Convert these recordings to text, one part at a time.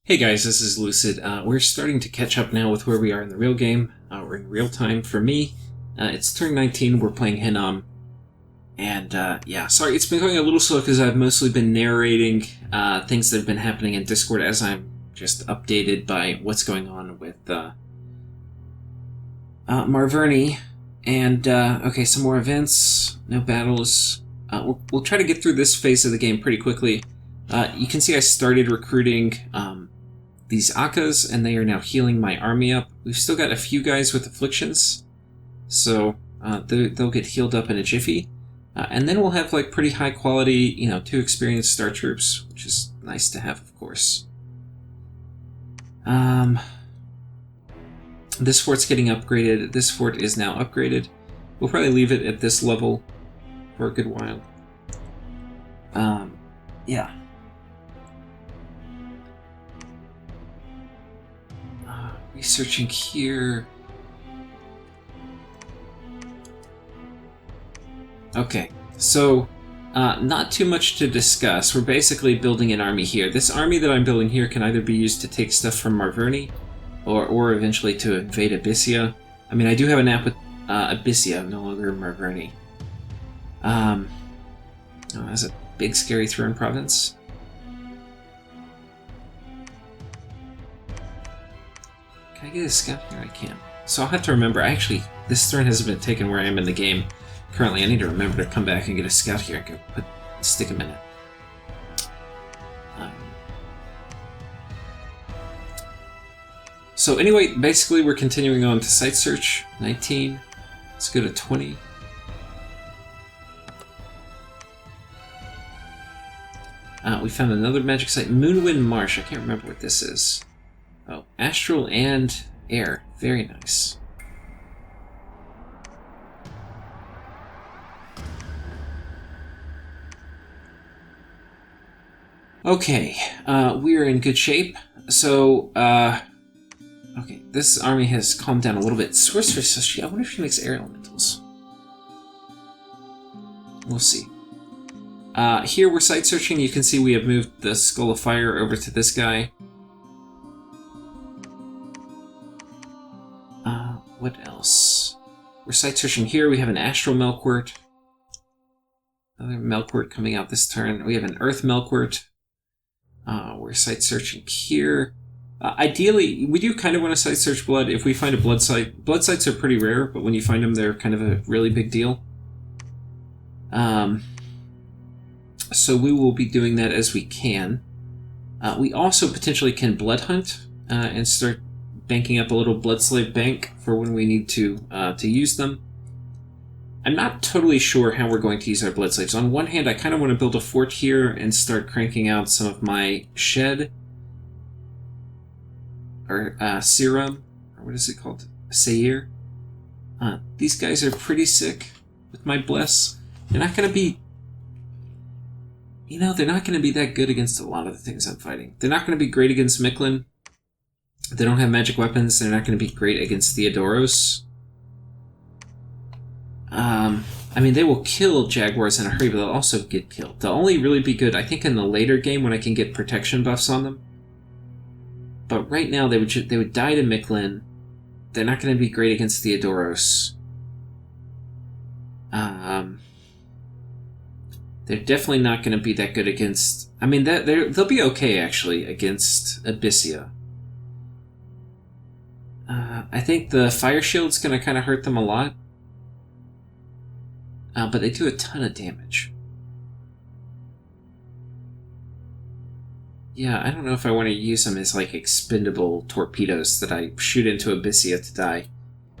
Hey guys, this is Lucid. We're starting to catch up now with where we are in the real game. We're in real time. For me, it's turn 19, we're playing Hinnom. And yeah, sorry, it's been going a little slow because I've mostly been narrating things that have been happening in Discord as I'm just updated by what's going on with Marverni. And, okay, some more events, no battles. We'll try to get through this phase of the game pretty quickly. You can see I started recruiting these Akkas, and they are now healing my army up. We've still got a few guys with afflictions, so they'll get healed up in a jiffy. And then we'll have like pretty high quality, 2 experienced star troops, which is nice to have, of course. This fort's getting upgraded. This fort is now upgraded. We'll probably leave it at this level for a good while. Yeah. Researching here. Okay, so not too much to discuss. We're basically building an army here. This army that I'm building here can either be used to take stuff from Marverni, or eventually to invade Abyssia. I mean, I do have an app with Abyssia, no longer Marverni. Oh, that's a big scary throne province. Can I get a scout here? I can. So I'll have to remember, this throne hasn't been taken where I am in the game currently. I need to remember to come back and get a scout here and go stick him in it. So anyway, basically we're continuing on to site search. 19. Let's go to 20. We found another magic site, Moonwind Marsh. I can't remember what this is. Oh, astral and air. Very nice. Okay, we are in good shape. So, okay, this army has calmed down a little bit. Sorceress, I wonder if she makes air elementals. We'll see. Here we're site searching. You can see we have moved the Skull of Fire over to this guy. What else? We're site searching here. We have an Astral Melkwort. Another Melkwort coming out this turn. We have an Earth Melkwort. We're site searching here. Ideally, we do kind of want to site search blood. If we find a blood site, blood sites are pretty rare, but when you find them, they're kind of a really big deal. So we will be doing that as we can. We also potentially can blood hunt and start banking up a little blood slave bank for when we need to use them. I'm not totally sure how we're going to use our blood slaves. On one hand, I kind of want to build a fort here and start cranking out some of my shed or serum, or what is it called? Seir. These guys are pretty sick with my bless. They're not going to be, they're not going to be that good against a lot of the things I'm fighting. They're not going to be great against Mictlan. They don't have magic weapons. They're not going to be great against Theodoros. I mean, they will kill Jaguars in a hurry, but they'll also get killed. They'll only really be good, I think, in the later game when I can get protection buffs on them. But right now, they would die to Mictlan. They're not going to be great against Theodoros. They're definitely not going to be that good against... I mean, they'll be okay, actually, against Abyssia. I think the Fire Shield's going to kind of hurt them a lot. But they do a ton of damage. Yeah, I don't know if I want to use them as, like, expendable torpedoes that I shoot into Abyssia to die.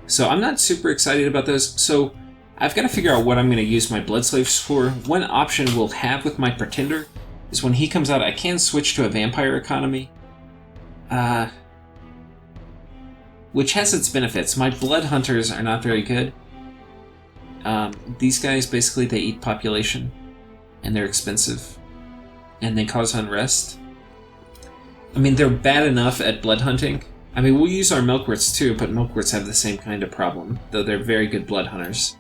So I'm not super excited about those. So I've got to figure out what I'm going to use my Blood Slaves for. One option we'll have with my Pretender is when he comes out, I can switch to a Vampire Economy. Which has its benefits. My Blood Hunters are not very good. These guys, basically, they eat population. And they're expensive. And they cause unrest. I mean, they're bad enough at blood hunting. I mean, we'll use our Melkworts too, but Melkworts have the same kind of problem, though they're very good blood hunters.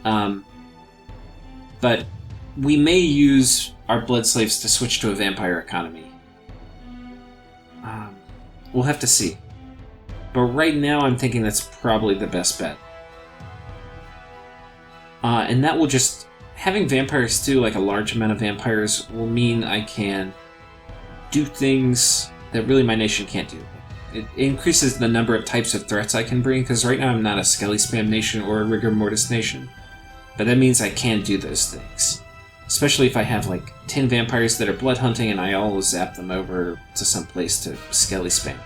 But we may use our blood slaves to switch to a vampire economy. We'll have to see. But right now, I'm thinking that's probably the best bet. And that will just... Having vampires too, like a large amount of vampires, will mean I can do things that really my nation can't do. It increases the number of types of threats I can bring, because right now I'm not a Skelly Spam nation or a Rigor Mortis nation. But that means I can do those things. Especially if I have like 10 vampires that are blood hunting and I always zap them over to some place to Skelly Spam.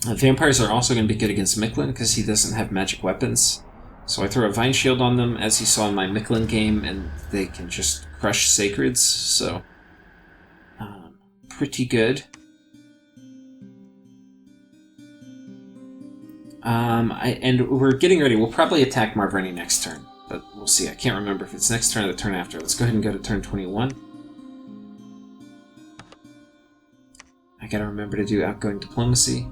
Vampires are also going to be good against Mictlan because he doesn't have magic weapons. So I throw a Vine Shield on them, as you saw in my Mictlan game, and they can just crush Sacreds, so... pretty good. And we're getting ready. We'll probably attack Marverni next turn, but we'll see. I can't remember if it's next turn or the turn after. Let's go ahead and go to turn 21. I gotta remember to do Outgoing Diplomacy.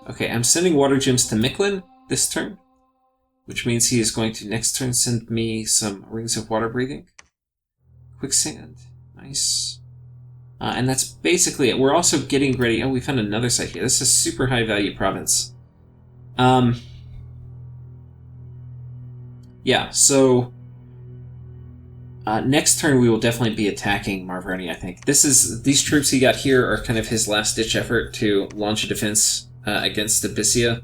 Okay, I'm sending Water Gems to Mictlan this turn, which means he is going to next turn send me some Rings of Water Breathing. Quicksand. Nice. And that's basically it. We're also getting ready... Oh, we found another site here. This is a super high-value province. Yeah, so... next turn we will definitely be attacking Marverni, I think. These troops he got here are kind of his last-ditch effort to launch a defense against Abyssia.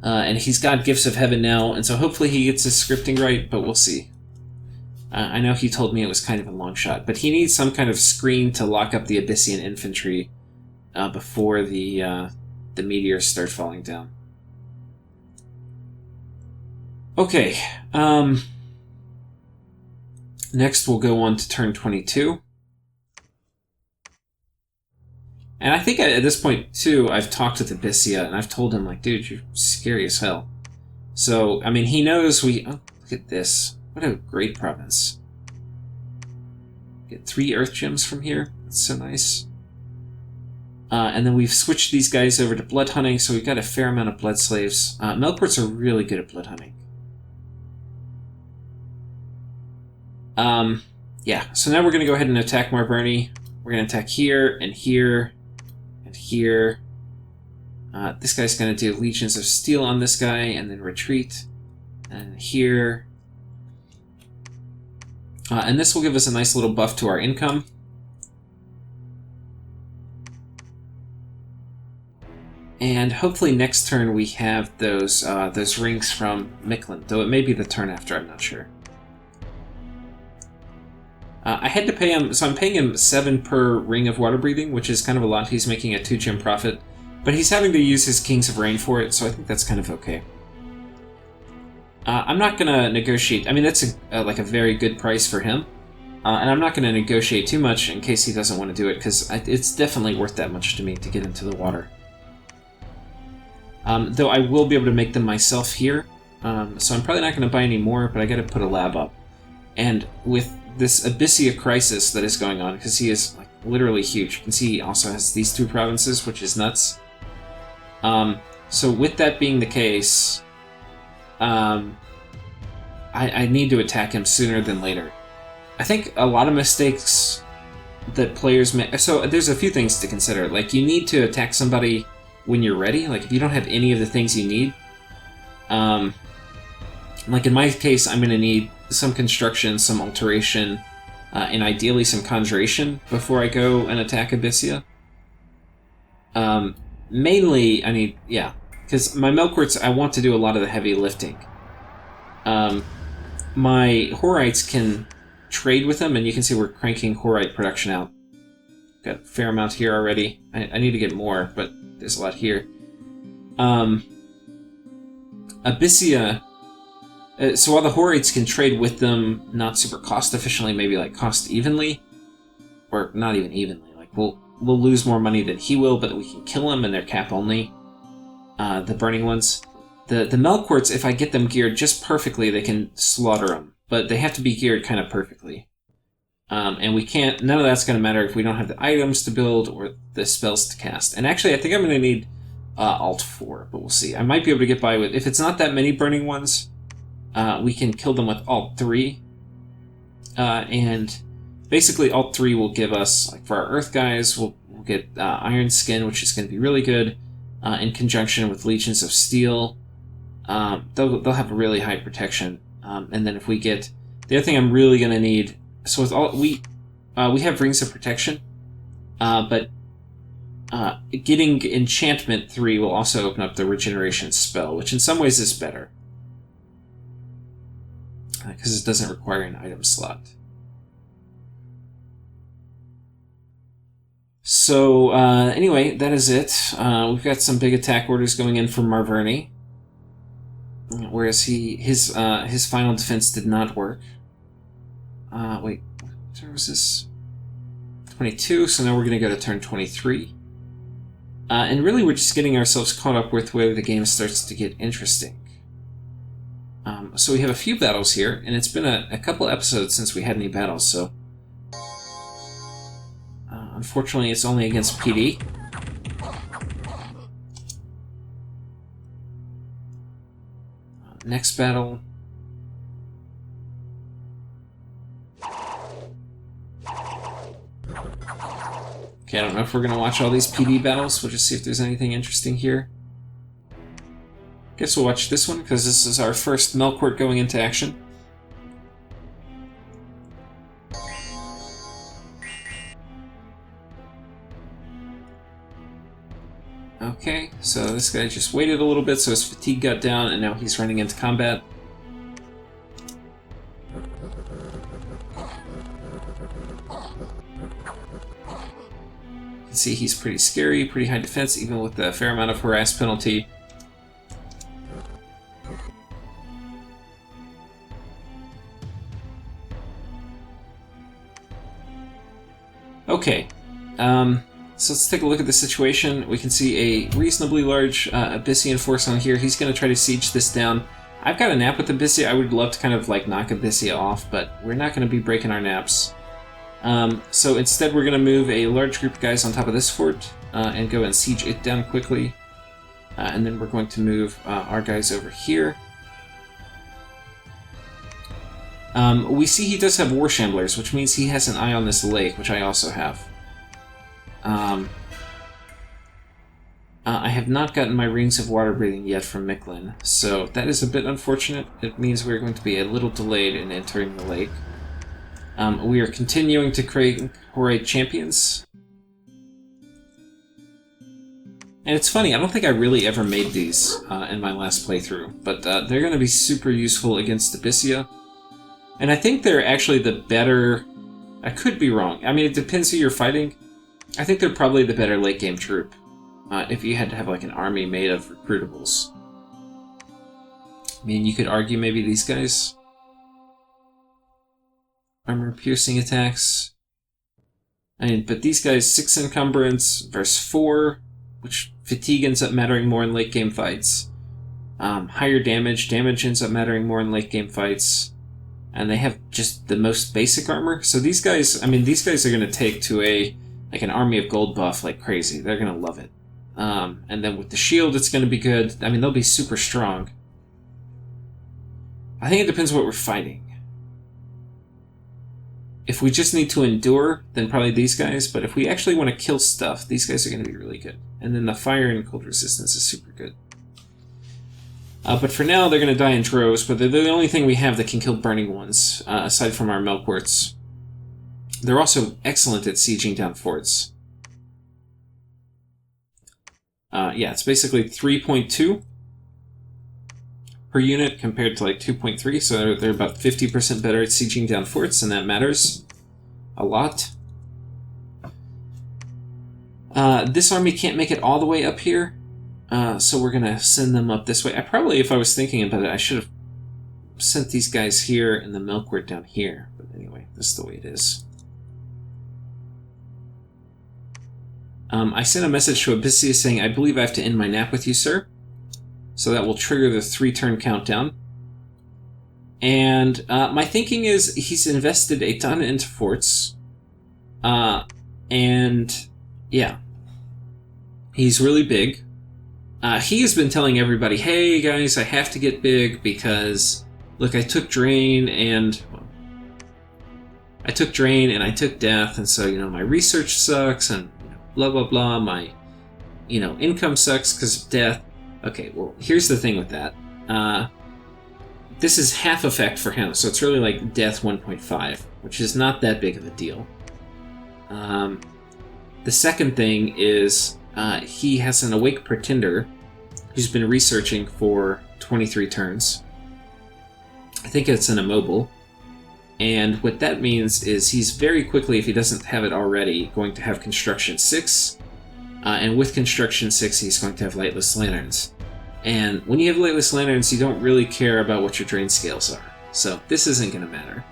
And he's got Gifts of Heaven now, and so hopefully he gets his scripting right, but we'll see. I know he told me it was kind of a long shot, but he needs some kind of screen to lock up the Abyssian infantry before the meteors start falling down. Okay, next we'll go on to turn 22. And I think at this point, too, I've talked with Abyssia, and I've told him, like, dude, you're scary as hell. So, I mean, he knows we... Oh, look at this. What a great province. Get 3 Earth Gems from here. That's so nice. And then we've switched these guys over to blood hunting, so we've got a fair amount of blood slaves. Melkorts are really good at blood hunting. Yeah, so now we're going to go ahead and attack Marverni. We're going to attack here, and here, and here. This guy's going to do Legions of Steel on this guy, and then retreat. And here... and this will give us a nice little buff to our income. And hopefully next turn we have those rings from Mictlan, though it may be the turn after, I'm not sure. I had to pay him, so I'm paying him 7 per Ring of Water Breathing, which is kind of a lot. He's making a 2-gem profit, but he's having to use his Kings of Rain for it, so I think that's kind of okay. I'm not going to negotiate. I mean, that's like a very good price for him. And I'm not going to negotiate too much in case he doesn't want to do it, because it's definitely worth that much to me to get into the water. Though I will be able to make them myself here. So I'm probably not going to buy any more, but I got to put a lab up. And with this Abyssia crisis that is going on, because he is like literally huge. You can see he also has these 2 provinces, which is nuts. So with that being the case... I need to attack him sooner than later. I think a lot of mistakes that players make... So there's a few things to consider. Like, you need to attack somebody when you're ready. Like, if you don't have any of the things you need... like, in my case, I'm going to need some construction, some alteration, and ideally some conjuration before I go and attack Abyssia. Mainly, I need... Yeah. Because my Melkorts, I want to do a lot of the heavy lifting. My Horites can trade with them, and you can see we're cranking Horite production out. Got a fair amount here already. I need to get more, but there's a lot here. Abyssia... so while the Horites can trade with them, not super cost efficiently, maybe like cost evenly, or not even evenly. Like we'll lose more money than he will, but we can kill him, and they're cap only. The burning ones. The Melkorts, if I get them geared just perfectly, they can slaughter them. But they have to be geared kind of perfectly. And we can't... None of that's going to matter if we don't have the items to build or the spells to cast. And actually, I think I'm going to need Alt 4, but we'll see. I might be able to get by with... If it's not that many burning ones, we can kill them with Alt 3. And basically Alt 3 will give us, like for our Earth guys, we'll get Iron Skin, which is going to be really good, in conjunction with Legions of Steel. They'll have a really high protection. And then if we get... The other thing I'm really going to need... So with all... We have Rings of Protection, but getting Enchantment 3 will also open up the Regeneration spell, which in some ways is better. Because it doesn't require an item slot. So, anyway, that is it. We've got some big attack orders going in from Marverni. Whereas his final defense did not work. Wait, what turn was this? 22, so now we're going to go to turn 23. And really we're just getting ourselves caught up with where the game starts to get interesting. So we have a few battles here, and it's been a couple episodes since we had any battles, so... unfortunately, it's only against PD. Next battle... Okay, I don't know if we're going to watch all these PD battles. We'll just see if there's anything interesting here. Guess we'll watch this one, because this is our first Melkort going into action. Okay, so this guy just waited a little bit so his fatigue got down, and now he's running into combat. You can see he's pretty scary, pretty high defense, even with a fair amount of harass penalty. Okay, so let's take a look at the situation. We can see a reasonably large Abyssian force on here. He's going to try to siege this down. I've got a nap with Abyssia. I would love to kind of like knock Abyssia off, but we're not going to be breaking our naps. So instead we're going to move a large group of guys on top of this fort and go and siege it down quickly. And then we're going to move our guys over here. We see he does have War Shamblers, which means he has an eye on this lake, which I also have. I have not gotten my Rings of Water Breathing yet from Miklin, so that is a bit unfortunate. It means we're going to be a little delayed in entering the lake. We are continuing to create Horide Champions. And it's funny, I don't think I really ever made these in my last playthrough, but they're going to be super useful against Abyssia. And I think they're actually the better... I could be wrong. I mean, it depends who you're fighting. I think they're probably the better late-game troop, if you had to have like an army made of recruitables. I mean, you could argue maybe these guys. Armor-piercing attacks. I mean, but these guys, 6 encumbrance versus 4, which fatigue ends up mattering more in late-game fights. Higher damage ends up mattering more in late-game fights. And they have just the most basic armor. So these guys, I mean, these guys are going to take to an army of gold buff like crazy. They're going to love it. And then with the shield, it's going to be good. I mean, they'll be super strong. I think it depends what we're fighting. If we just need to endure, then probably these guys. But if we actually want to kill stuff, these guys are going to be really good. And then the fire and cold resistance is super good. But for now, they're going to die in droves, but they're the only thing we have that can kill burning ones, aside from our Melkorts. They're also excellent at sieging down forts. Yeah, it's basically 3.2 per unit compared to like 2.3, so they're about 50% better at sieging down forts, and that matters a lot. This army can't make it all the way up here. So we're going to send them up this way. I probably, if I was thinking about it, I should have sent these guys here and the Melkort down here. But anyway, this is the way it is. I sent a message to Abyssia saying, I believe I have to end my nap with you, sir. So that will trigger the 3-turn countdown. And my thinking is he's invested a ton into forts. And yeah, he's really big. He has been telling everybody, hey guys, I have to get big because, look, I took Drain and... I took Drain and I took Death, and so, my research sucks, and blah, blah, blah. My, income sucks because of Death. Okay, well, here's the thing with that. This is half effect for him, so it's really like Death 1.5, which is not that big of a deal. The second thing is he has an Awake Pretender who's been researching for 23 turns. I think it's an immobile. And what that means is he's very quickly, if he doesn't have it already, going to have Construction 6. And with Construction 6, he's going to have Lightless Lanterns. And when you have Lightless Lanterns, you don't really care about what your drain scales are. So this isn't going to matter.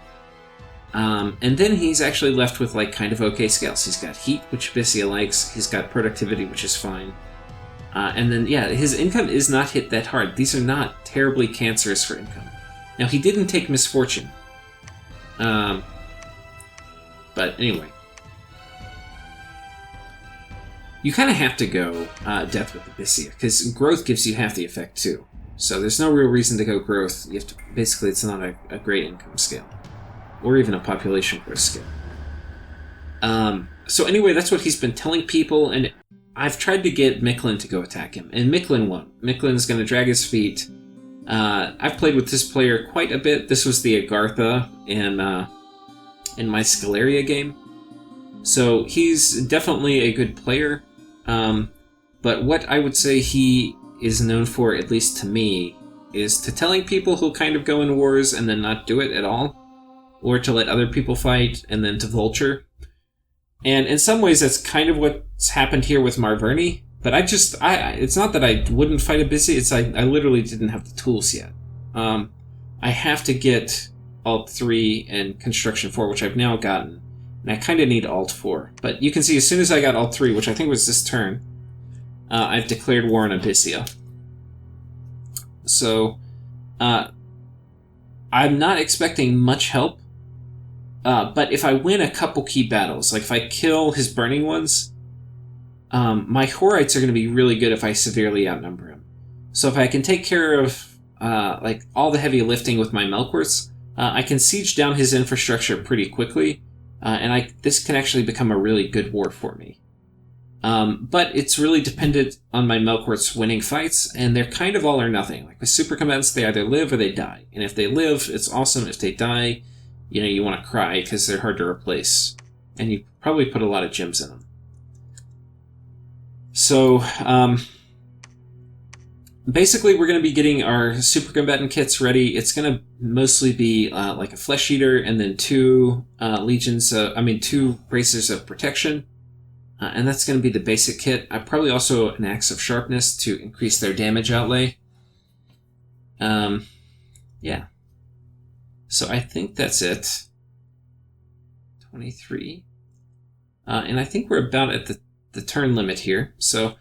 And then he's actually left with kind of okay scales. He's got Heat, which Abyssia likes. He's got Productivity, which is fine. And then, his income is not hit that hard. These are not terribly cancerous for income. Now, he didn't take Misfortune. But anyway. You kind of have to go Death with Abyssia, because Growth gives you half the effect too. So there's no real reason to go Growth. You have to, basically, it's not a great income scale. Or even a population growth scale. So anyway, that's what he's been telling people, and I've tried to get Micklin to go attack him, and Micklin won't. Micklin's going to drag his feet. I've played with this player quite a bit. This was the Agartha in my Scaleria game. So he's definitely a good player. But what I would say he is known for, at least to me, is to telling people who'll kind of go in wars and then not do it at all. Or to let other people fight and then to Vulture. And in some ways that's kind of what's happened here with Marverni. But it's not that I wouldn't fight Abyssia, it's I literally didn't have the tools yet. I have to get Alt 3 and Construction 4, which I've now gotten. And I kind of need Alt 4. But you can see as soon as I got Alt 3, which I think was this turn, I've declared war on Abyssia. So, I'm not expecting much help. But if I win a couple key battles, like if I kill his Burning Ones, my Horites are going to be really good if I severely outnumber him. So if I can take care of all the heavy lifting with my Melkorts, I can siege down his infrastructure pretty quickly, and this can actually become a really good war for me. But it's really dependent on my Melkorts winning fights, and they're kind of all or nothing. Like with Super Combatants, they either live or they die. And if they live, it's awesome. If they die, you want to cry because they're hard to replace. And you probably put a lot of gems in them. So, basically we're going to be getting our Super Combatant kits ready. It's going to mostly be like a Flesh Eater and then two Bracers of Protection. And that's going to be the basic kit. Probably also an Axe of Sharpness to increase their damage outlay. Yeah. So I think that's it. 23. And I think we're about at the turn limit here. So,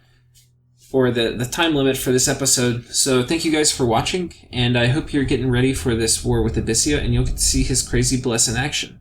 for the time limit for this episode. So thank you guys for watching, and I hope you're getting ready for this war with Abyssia, and you'll get to see his crazy bless in action.